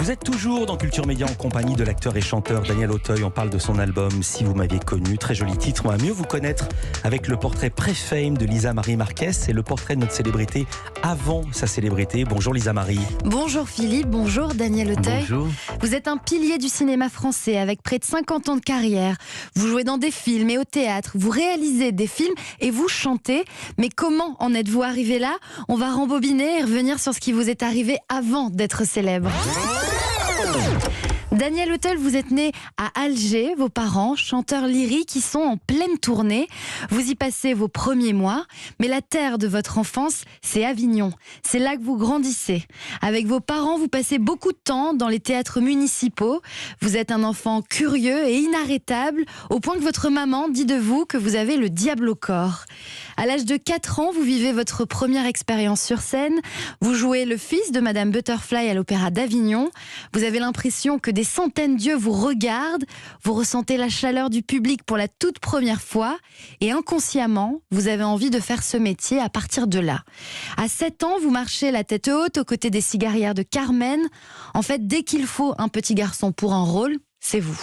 Vous êtes toujours dans Culture Média en compagnie de l'acteur et chanteur Daniel Auteuil. On parle de son album Si vous m'aviez connu, très joli titre. On va mieux vous connaître avec le portrait pré-fame de Lisa Marie Marquez et le portrait de notre célébrité avant sa célébrité. Bonjour Lisa Marie. Bonjour Philippe, bonjour Daniel Auteuil. Bonjour. Vous êtes un pilier du cinéma français avec près de 50 ans de carrière. Vous jouez dans des films et au théâtre, vous réalisez des films et vous chantez. Mais comment en êtes-vous arrivé là? On va rembobiner et revenir sur ce qui vous est arrivé avant d'être célèbre. Daniel Auteuil, vous êtes né à Alger, vos parents, chanteurs lyriques, y sont en pleine tournée. Vous y passez vos premiers mois, mais la terre de votre enfance, c'est Avignon. C'est là que vous grandissez. Avec vos parents, vous passez beaucoup de temps dans les théâtres municipaux. Vous êtes un enfant curieux et inarrêtable, au point que votre maman dit de vous que vous avez le diable au corps. À l'âge de 4 ans, vous vivez votre première expérience sur scène. Vous jouez le fils de Madame Butterfly à l'Opéra d'Avignon. Vous avez l'impression que des centaines d'yeux vous regardent. Vous ressentez la chaleur du public pour la toute première fois. Et inconsciemment, vous avez envie de faire ce métier à partir de là. À 7 ans, vous marchez la tête haute aux côtés des cigarières de Carmen. En fait, dès qu'il faut un petit garçon pour un rôle, c'est vous.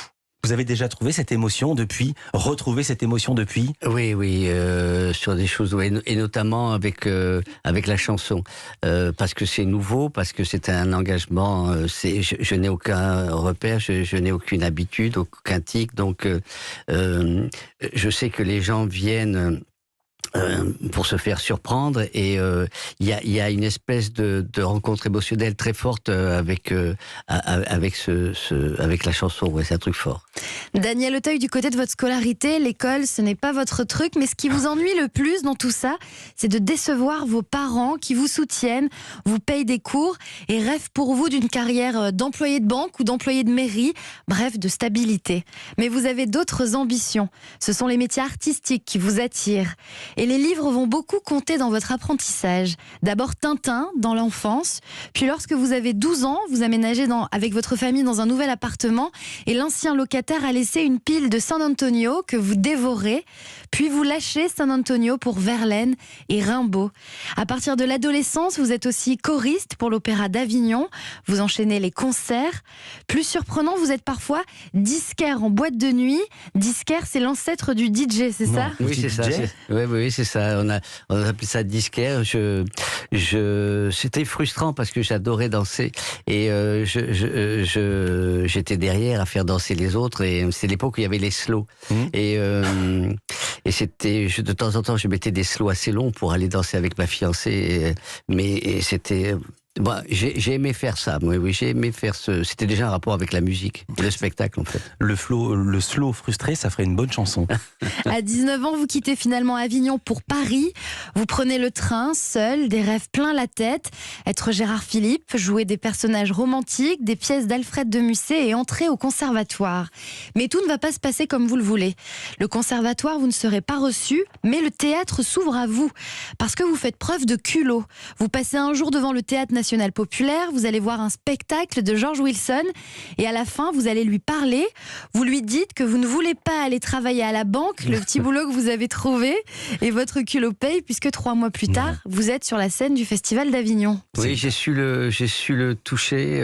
Vous avez déjà trouvé cette émotion depuis, retrouvé cette émotion depuis? Oui, sur des choses, et notamment avec la chanson, parce que c'est nouveau, parce que c'est un engagement. Je n'ai aucun repère, je n'ai aucune habitude, aucun tic, donc je sais que les gens viennent pour se faire surprendre, et il y a une espèce de rencontre émotionnelle très forte avec la chanson. Ouais, c'est un truc fort. Daniel Auteuil, du côté de votre scolarité, l'école, ce n'est pas votre truc, mais ce qui vous ennuie le plus dans tout ça, c'est de décevoir vos parents qui vous soutiennent, vous payent des cours et rêvent pour vous d'une carrière d'employé de banque ou d'employé de mairie, bref, de stabilité. Mais vous avez d'autres ambitions. Ce sont les métiers artistiques qui vous attirent. Et les livres vont beaucoup compter dans votre apprentissage. D'abord Tintin, dans l'enfance, puis lorsque vous avez 12 ans, vous aménagez avec votre famille dans un nouvel appartement et l'ancien locataire a laissé une pile de San Antonio que vous dévorez, puis vous lâchez San Antonio pour Verlaine et Rimbaud. À partir de l'adolescence, vous êtes aussi choriste pour l'Opéra d'Avignon, vous enchaînez les concerts. Plus surprenant, vous êtes parfois disquaire en boîte de nuit. Disquaire, c'est l'ancêtre du DJ, c'est ça? Oui, c'est ça. Oui, c'est ça. On a appelé ça disquaire. C'était frustrant parce que j'adorais danser et j'étais derrière à faire danser les autres, et c'est l'époque où il y avait les slows. Et c'était, de temps en temps, je mettais des slows assez longs pour aller danser avec ma fiancée, mais c'était... Bon, j'ai aimé faire ça. Oui, j'ai aimé faire c'était déjà un rapport avec la musique et le spectacle, en fait. Le slow frustré, ça ferait une bonne chanson. À 19 ans, vous quittez finalement Avignon pour Paris. Vous prenez le train, seul, des rêves plein la tête. Être Gérard Philippe, jouer des personnages romantiques, des pièces d'Alfred de Musset et entrer au conservatoire. Mais tout ne va pas se passer comme vous le voulez. Le conservatoire, vous ne serez pas reçu, mais le théâtre s'ouvre à vous. Parce que vous faites preuve de culot. Vous passez un jour devant le Théâtre National Populaire, vous allez voir un spectacle de George Wilson et à la fin vous allez lui parler, vous lui dites que vous ne voulez pas aller travailler à la banque, le petit boulot que vous avez trouvé, et votre culot paye puisque 3 mois plus tard vous êtes sur la scène du Festival d'Avignon. Oui, j'ai su le toucher.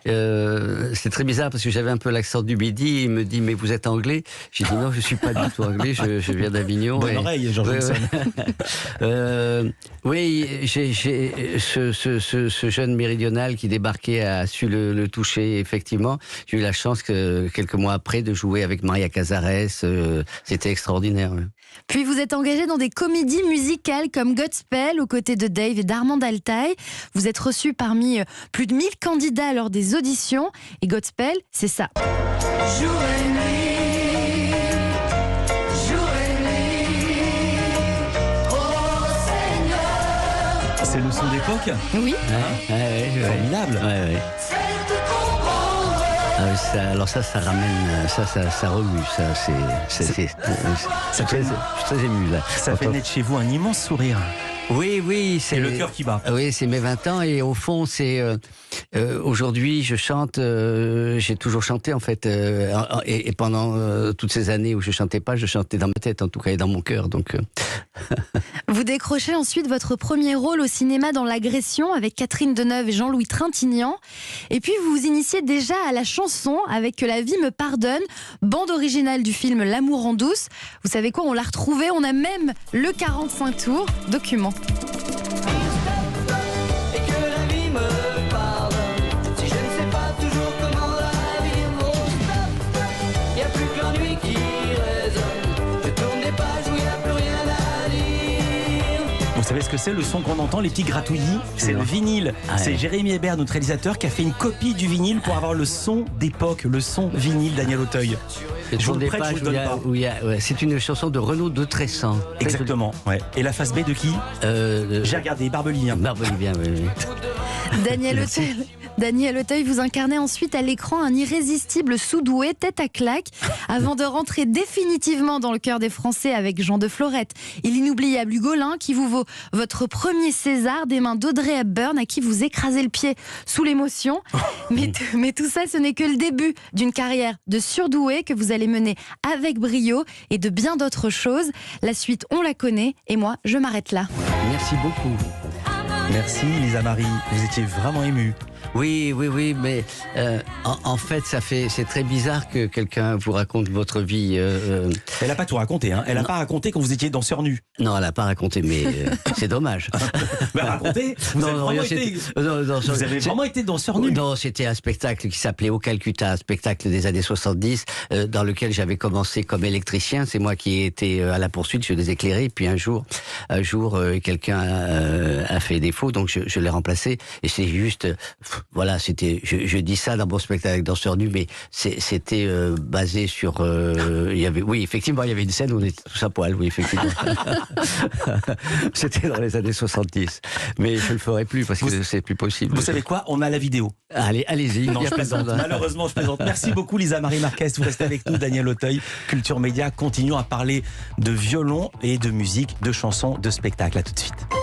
C'est très bizarre parce que j'avais un peu l'accent du Midi. Il me dit mais vous êtes anglais? J'ai dit non, je suis pas du tout anglais, je viens d'Avignon. Bonne oreille, George Wilson. Oui, j'ai ce jeune méridional qui débarquait a su le toucher, effectivement. J'ai eu la chance quelques mois après de jouer avec Maria Cazares. C'était extraordinaire. Ouais. Puis vous êtes engagé dans des comédies musicales comme Godspell aux côtés de Dave et d'Armand Altaï. Vous êtes reçu parmi plus de 1000 candidats lors des auditions. Et Godspell, c'est ça. Jour et nuit, jour et nuit, oh Seigneur. C'est le son d'époque? Oui. Formidable. Ouais. Alors ça ramène, ça remue, je suis très ému là. Ça fait naître chez vous un immense sourire. Oui, C'est le cœur qui bat. Oui, c'est mes 20 ans et au fond, c'est aujourd'hui, je chante. J'ai toujours chanté en fait, et pendant toutes ces années où je chantais pas, je chantais dans ma tête en tout cas et dans mon cœur. Donc Vous décrochez ensuite votre premier rôle au cinéma dans L'Agression avec Catherine Deneuve et Jean-Louis Trintignant. Et puis vous vous initiez déjà à la chanson avec Que la vie me pardonne, bande originale du film L'amour en douce. Vous savez quoi, on l'a retrouvée, on a même le 45 tours, document. Et que la vie me pardonne si je ne sais pas toujours comment la vivre. Oh stop, y a plus que l'ennui qui résonne. Je tourne des pages où y a plus rien à dire. Vous savez ce que c'est le son qu'on entend, les petits gratouillis? C'est le vinyle. Ah ouais. C'est Jérémy Hébert, notre réalisateur, qui a fait une copie du vinyle pour avoir le son d'époque, le son vinyle Daniel Auteuil. Je vous le prête, je vous le donne pas. ouais, c'est une chanson de Renaud de Tressan. Exactement, ouais. Et la face B de qui? J'ai regardé, Barbelivien. Barbelivien, oui. Daniel Auteuil, vous incarnez ensuite à l'écran un irrésistible sous-doué, tête à claque, avant de rentrer définitivement dans le cœur des Français avec Jean de Florette et l'inoubliable Hugolin, qui vous vaut votre premier César des mains d'Audrey Hepburn, à qui vous écrasez le pied sous l'émotion. Mais tout ça, ce n'est que le début d'une carrière de surdoué que vous allez mener avec brio et de bien d'autres choses. La suite, on la connaît, et moi, je m'arrête là. Merci beaucoup. Merci Lisa Marie, vous étiez vraiment émue. Oui, mais en fait, c'est très bizarre que quelqu'un vous raconte votre vie. Elle n'a pas tout raconté, hein. Elle n'a pas raconté quand vous étiez danseur nu. Non, elle n'a pas raconté, mais c'est dommage. Mais racontez, vous avez vraiment été danseur nu. Non, c'était un spectacle qui s'appelait Au Calcutta, un spectacle des années 70, dans lequel j'avais commencé comme électricien. C'est moi qui ai été à la poursuite, je les éclairais. Puis un jour, quelqu'un a fait défaut, donc je l'ai remplacé. Et c'est juste... Voilà, c'était. Je dis ça dans mon spectacle avec danseur nu, mais c'était basé sur. Effectivement, il y avait une scène où on était tous à poil, oui, effectivement. C'était dans les années 70, mais je le ferai plus parce que c'est plus possible. Vous savez quoi? On a la vidéo. Allez-y. Non, je plaisante. Malheureusement, je plaisante. Merci beaucoup, Lisa Marie Marquez. Vous restez avec nous, Daniel Auteuil, Culture Média. Continuons à parler de violon et de musique, de chansons, de spectacles. À tout de suite.